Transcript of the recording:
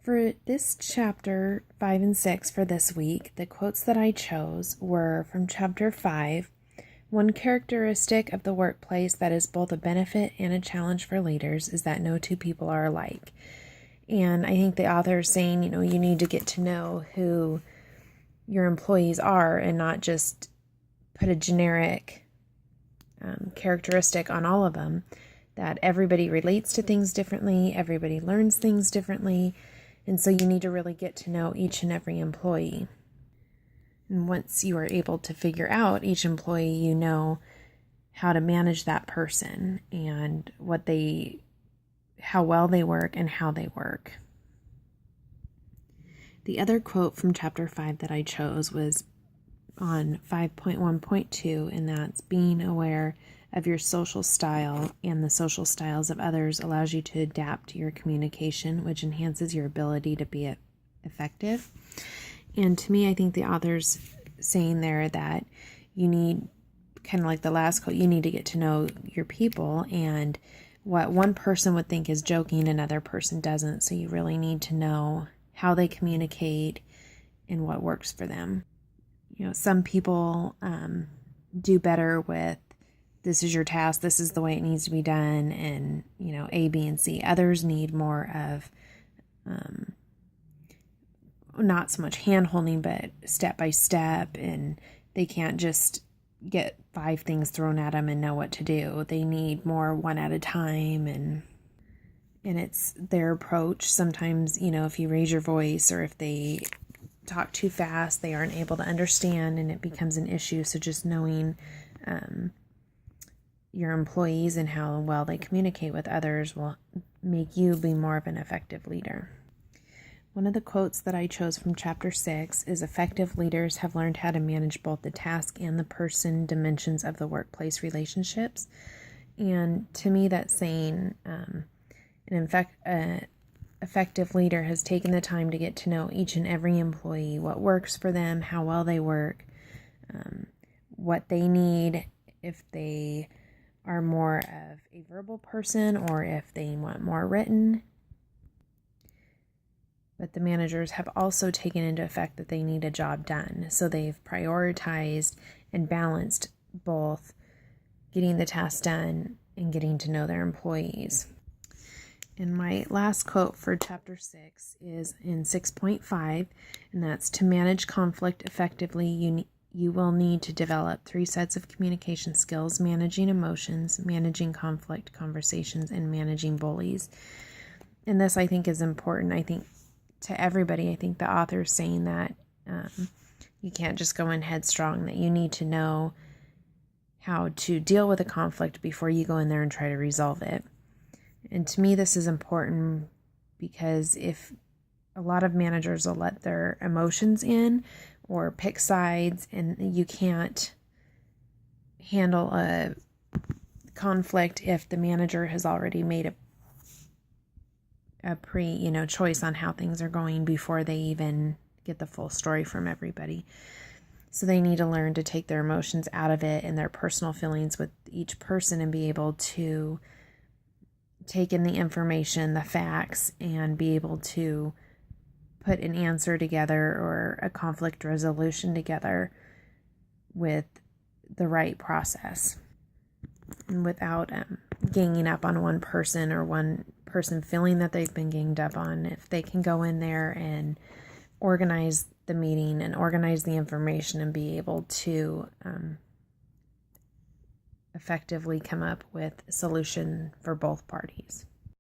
For this chapter 5 and 6 for this week, the quotes that I chose were from chapter 5. One characteristic of the workplace that is both a benefit and a challenge for leaders is that no two people are alike. And I think the author is saying, you need to get to know who your employees are and not just put a generic characteristic on all of them, that everybody relates to things differently, everybody learns things differently, and so you need to really get to know each and every employee. And once you are able to figure out each employee, you know how to manage that person and how well they work and how they work. The other quote from chapter 5 that I chose was on 5.1.2, and that's being aware of your social style and the social styles of others allows you to adapt your communication, which enhances your ability to be effective. And to me, I think the author's saying there that you need, kind of like the last quote, you need to get to know your people, and what one person would think is joking, another person doesn't. So you really need to know how they communicate and what works for them. Some people do better with, this is your task, this is the way it needs to be done, and, A, B, and C. Others need more of, not so much hand-holding, but step by step, and they can't just get 5 things thrown at them and know what to do. They need more one at a time, and it's their approach. Sometimes, if you raise your voice or if they talk too fast, they aren't able to understand and it becomes an issue. So just knowing your employees and how well they communicate with others will make you be more of an effective leader. One of the quotes that I chose from chapter 6 is, effective leaders have learned how to manage both the task and the person dimensions of the workplace relationships. And to me, that's saying an effective leader has taken the time to get to know each and every employee, what works for them, how well they work, what they need, if they are more of a verbal person or if they want more written. But the managers have also taken into effect that they need a job done. So they've prioritized and balanced both getting the task done and getting to know their employees. And my last quote for chapter 6 is in 6.5, and that's, to manage conflict effectively, you will need to develop 3 sets of communication skills: managing emotions, managing conflict conversations, and managing bullies. And this, I think, is important. I think to everybody, I think the author is saying that you can't just go in headstrong, that you need to know how to deal with a conflict before you go in there and try to resolve it. And to me, this is important because if a lot of managers will let their emotions in or pick sides, and you can't handle a conflict if the manager has already made a choice on how things are going before they even get the full story from everybody. So they need to learn to take their emotions out of it and their personal feelings with each person and be able to take in the information, the facts, and be able to put an answer together or a conflict resolution together with the right process, and without ganging up on one person or one person feeling that they've been ganged up on. If they can go in there and organize the meeting and organize the information and be able to effectively come up with a solution for both parties.